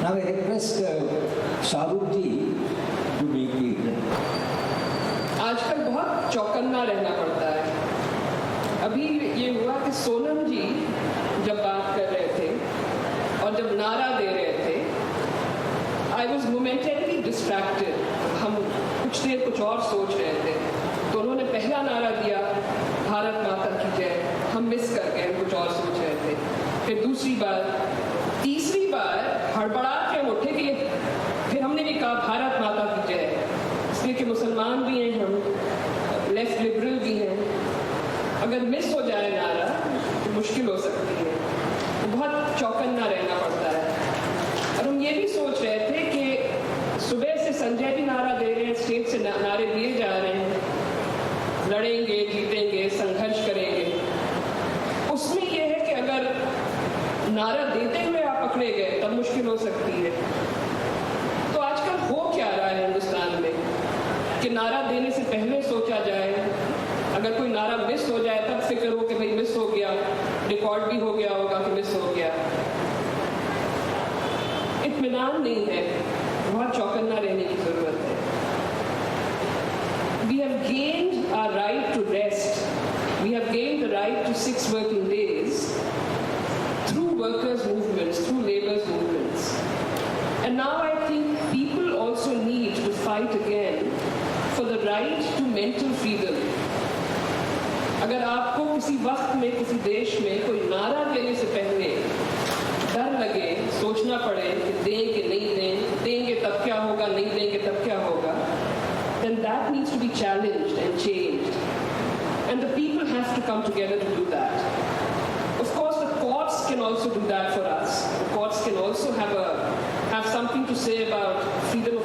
Now I request Shahrukh ji to make the आजकल बहुत चौकन्ना रहना पड़ता है। अभी ये हुआ कि सोनम जी जब बात कर रहे थे और जब नारा दे रहे थे, आई वॉज मोमेंटरली डिस्ट्रैक्टेड। हम कुछ देर कुछ और सोच रहे थे, तो उन्होंने पहला नारा दिया भारत माता की जय, हम मिस कर गए, कुछ और सोच रहे थे। फिर दूसरी बार, तीसरी बार हड़बड़ा के हम उठे कि फिर हमने भी कहा भारत माता की जय, इसलिए कि मुसलमान भी हैं, हम लेफ्ट लिबरल भी हैं। अगर मिस हो जाए नारा तो मुश्किल हो सकती है, तो बहुत चौकन्ना रहना पड़ता है। और हम ये भी सोच रहे थे कि सुबह से संजय भी नारा दे रहे हैं, स्टेज से नारे दिए जा रहे हैं, लड़ेंगे, जीतेंगे, संघर्ष करेंगे। उसमें यह है कि अगर नारा देते हुए आप पकड़े गए तब मुश्किल हो सकती है। तो आजकल हो क्या रहा है हिंदुस्तान में कि नारा देने से पहले सोचा जाए, अगर कोई नारा मिस हो जाए तब फिक्र हो कि भाई मिस हो गया, रिकॉर्ड भी हो गया होगा कि मिस हो गया। इत्मीनान नहीं है, बहुत चौकन्ना रहने की जरूरत है। We have gained our right to rest. We have gained the right to 6 working days through workers' movements, through labor's movements. And now I think people also need to fight again for the right to mental freedom. अगर आपको किसी वक्त में किसी देश में कोई नारा देने से पहले डर लगे, सोचना पड़े कि दें कि नहीं दें, देंगे तब क्या होगा, नहीं देंगे तब क्या होगा, then that needs to be challenged and changed. And the people have to come together to do that. Of course, the courts can also do that for us. The courts can also have something to say about freedom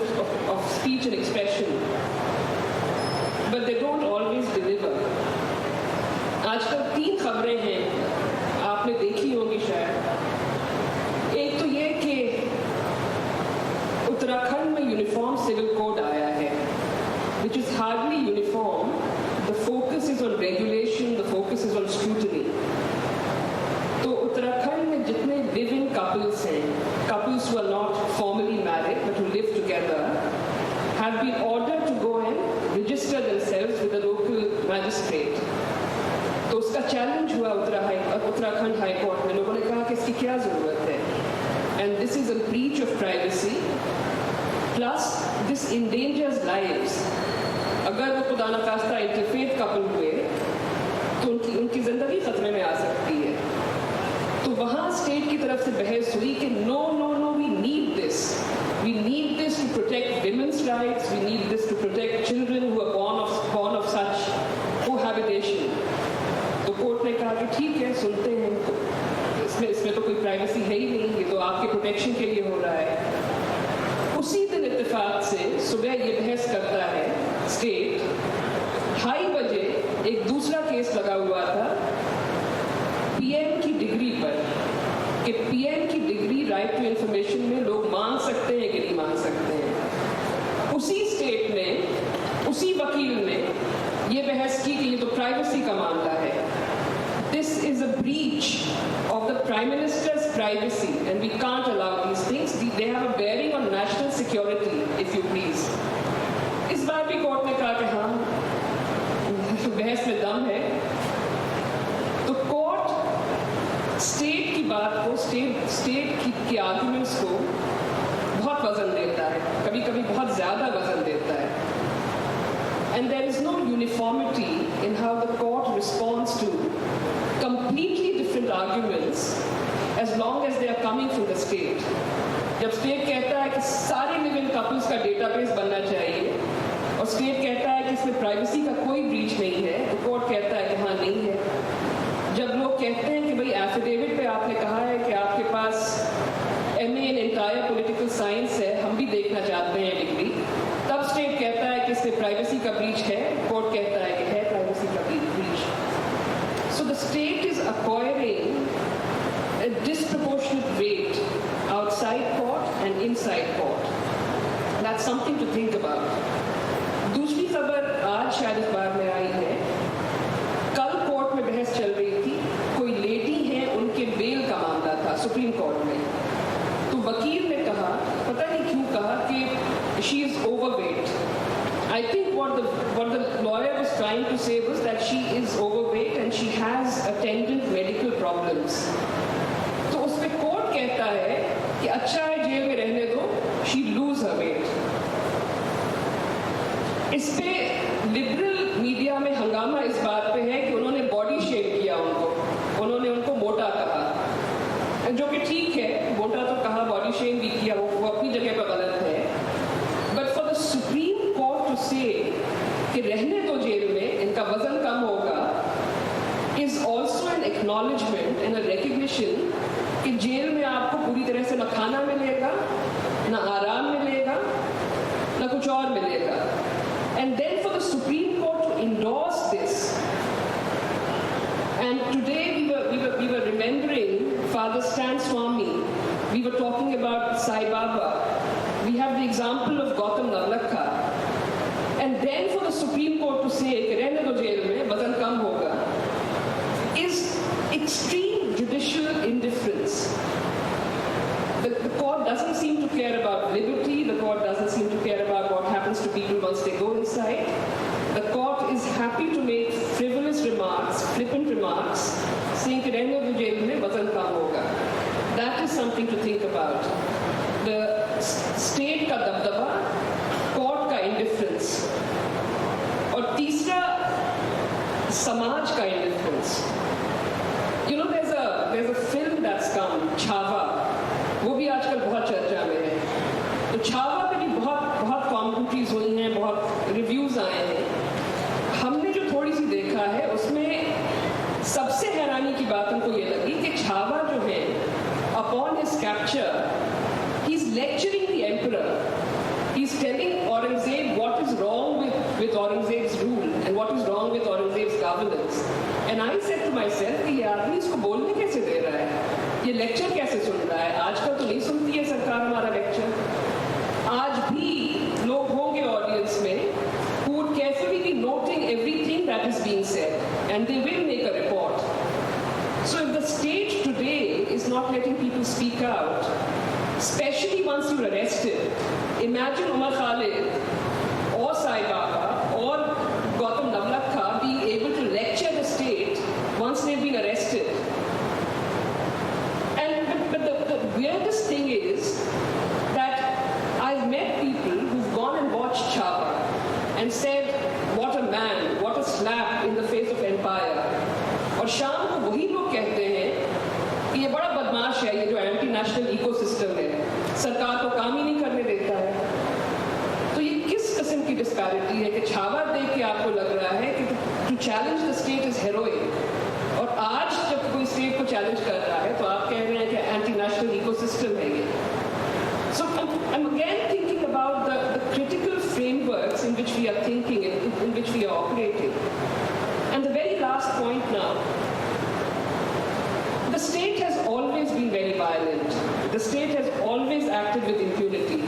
of speech and expression. But they don't always deliver. आजकल 3 खबरें हैं, आपने देखी होंगी शायद। एक तो ये कि उत्तराखंड में यूनिफॉर्म सिविल कोड आया है, which is hardly uniform. The focus is on regulation, the focus is on scrutiny. तो उत्तराखंड में जितने live-in couples हैं, couples who are not formally married but who live together, have been ordered to go and register themselves with the local magistrate. तो उसका challenge हुआ Uttarakhand high court में। लोगों ने कहा कि इसकी क्या जरूरत है, and this is a breach of privacy, plus this endangers lives. अगर वो खुदा न खास्ता इंटरफेथ कपल हुए तो उनकी जिंदगी खतरे में आ सकती है। तो वहाँ स्टेट की तरफ से बहस हुई कि no no no, we need this to protect women's rights, we need this to protect children who are born of such cohabitation. तो कोर्ट ने कहा कि ठीक है, सुनते हैं, तो इसमें तो कोई प्राइवेसी है ही नहीं, ये तो आपके प्रोटेक्शन के लिए हो रहा है। उसी दिन इत्तेफाक से सुबह ये बहस करता है स्टेट, 2:30 बजे एक दूसरा केस लगा हुआ था पीएम की डिग्री पर, कि पीएम की डिग्री राइट टू इंफॉर्मेशन में लोग मांग सकते हैं कि नहीं मांग सकते हैं। उसी स्टेट में उसी वकील ने ये बहस की कि ये तो प्राइवेसी का मामला है। This is a breach of the Prime Minister's privacy, and we can't allow these things. They have a bearing on national security, if you please. इस बार भी कोर्ट ने कहा कि हाँ, बहस में दम है। तो कोर्ट स्टेट की बात को, स्टेट की आर्गुमेंट्स को बहुत वजन देता है, कभी कभी बहुत ज्यादा वजन देता है। And there is no uniformity in how the court responds to completely different arguments as long as they are coming from the state. जब स्टेट कहता है कि सारे लिव-इन कपल्स का डेटाबेस बनना चाहिए और स्टेट कहता है कि इसमें प्राइवेसी का कोई ब्रीच नहीं है, तो कोर्ट कहता है कि हाँ नहीं है। जब लोग कहते हैं कि भाई एफिडेविट पे आपने कहा है कि आपके पास MA in entire political science है, हम भी देखना चाहते हैं डिग्री, तब स्टेट कहता है कि इसमें प्राइवेसी का ब्रीच है, कोर्ट कहता है कि है प्राइवेसी का breach. So the state is acquiring a disproportionate weight outside court and inside court. That's something to think about. दूसरी खबर आज शायद इस बार में आई है, कल कोर्ट में बहस चल रही थी, कोई लेडी है, उनके बेल का मामला था सुप्रीम कोर्ट में। तो वकील ने कहा कहा कि she is overweight. I think what the lawyer was trying to say was that she is overweight and she has attendant medical problems. तो उसमें कोर्ट कहता है कि अच्छा है जेल में रहने दो, she lose her weight. इस पे लिबरल मीडिया में हंगामा इस बात पे है कि उन्होंने बॉडी शेप किया उन्होंने उनको मोटा कहा, जो कि ठीक है, मोटा तो कहा, बॉडी शेप भी किया, वो अपनी जगह पर गलत है. But for the supreme court to say कि रहने दो जेल में, इनका वजन कम होगा, is also an acknowledgement and a recognition कि जेल में आपको पूरी तरह से न खाना मिलेगा, न आराम मिलेगा, न कुछ और मिलेगा. And then for the Supreme Court to endorse this, and today we were remembering Father Stan Swami. We were talking about Sai Baba. We have the example of Gautam Navlakha. And then for the Supreme Court to say कि रहने दो jail में, वजन कम होगा, is extreme judicial indifference. The court doesn't seem to care about liberty. The court doesn't seem to care about what happens to people once they go inside. The court is happy to make frivolous remarks, flippant remarks, saying कि रहने दो jail में, वजन कम होगा. That is something to think about. The state का दबदबा, court का indifference, और तीसरा समाज का indifference. You know, there's a film that's come, Chhaava. वो भी आजकल बहुत चर्चा में है. तो छावा पे भी बहुत कॉमेंट्रीज हुई हैं, बहुत रिव्यूज आए हैं. हमने जो थोड़ी सी देखा है उसमें सबसे हैरानी की बात हमको ये लगी कि छावा जो है, upon his capture, he is lecturing the emperor. He is telling Aurangzeb what is wrong with Aurangzeb's rule and what is wrong with Aurangzeb's governance. And I said to myself कि ये आदमी इसको बोलने कैसे दे रहा है, ये लेक्चर कैसे सुन रहा है. आजकल तो नहीं सुनती है सरकार हमारा लेक्चर. आज भी लोग होंगे ऑडियंस में who would carefully be noting everything that is being said, and they will make a report. So if the state today is not letting people speak out, especially once you're arrested, imagine Umar Khalid or Sai Baba or Gautam Navlakha being able to lecture the state once they've been arrested. The weirdest thing is that I've met people who've gone and watched Chava and said, what a man, what a slap in the face of empire. और शाम को वही लोग कहते हैं कि ये बड़ा बदमाश है, ये जो एंटी नेशनल इकोसिस्टम है, सरकार को काम ही नहीं करने देता है. तो ये किस किस्म की डिस्पैरिटी है कि छावा देख के आपको लग रहा है कि to challenge the state is heroic, और आज जब कोई स्टेट को चैलेंज कर रहा है तो आप कह रहे हैं कि एंटी नेशनल इकोसिस्टम है ये. So I'm again thinking about the critical frameworks in which we are thinking, in which we are operating. And the very last point now, the state has always been very violent. The state has always acted with impunity.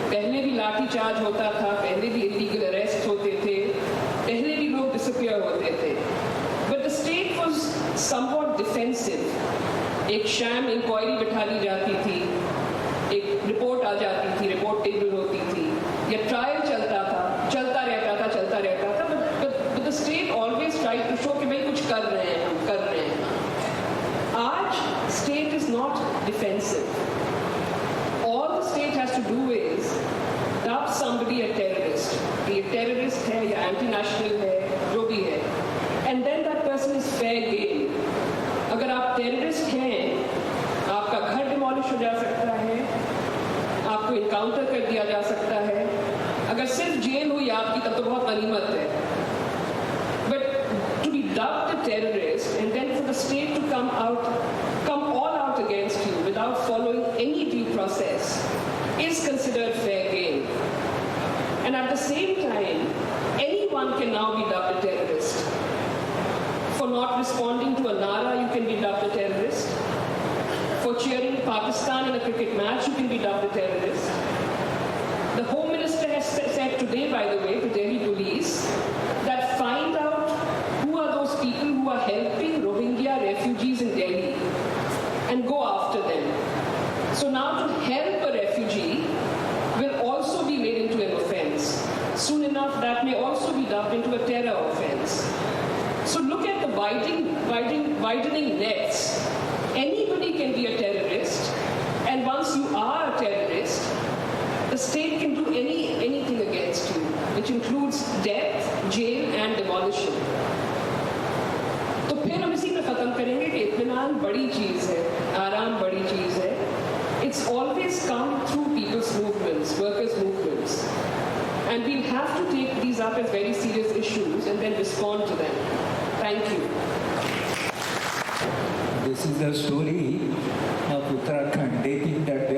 पहले भी लाठी charge होता था, पहले भी illegal arrests होते थे, पहले भी लोग disappear होते थे. But the state was somewhat defensive. एक शैम इंक्वायरी बिठा ली जाती थी, एक रिपोर्ट आ जाती थी, रिपोर्ट टेबल होती थी, या ट्रायल चलता रहता था. But the state always tried to show कि भाई कुछ कर रहे हैं. आज state is not defensive. All the state has to do is dub somebody a terrorist. ये terrorist है या anti-national है, जो भी है, and then that person is fair game. अगर आप terrorist हैं, आपका घर डिमोलिश हो जा सकता है, आपको इनकाउंटर कर दिया जा सकता है. अगर सिर्फ जेल हुई आपकी तब तो बहुत गनीमत है. But to be dubbed a terrorist and then for the state to come all out against you without following any due process is considered fair game. And at the same time, anyone can now be dubbed a terrorist. For not responding to a nara, you can be dubbed a terrorist. For cheering Pakistan in a cricket match, you can be dubbed a terrorist. The Home Minister has said today, by the way, to Delhi police, that find out who are those people who are helping Rohingya refugees in Delhi and go after them. So now to help a refugee will widening nets. Anybody can be a terrorist, and once you are a terrorist, the state can do anything against you, which includes death, jail, and demolition. तो फिर हम इसी पे खत्म करेंगे कि इत्मीनान बड़ी चीज है, आराम बड़ी चीज है. It's always come through people's movements, workers' movements. And we'll have to take these up as very serious issues and then respond to them. Thank you. This is the story of Uttarakhand dating that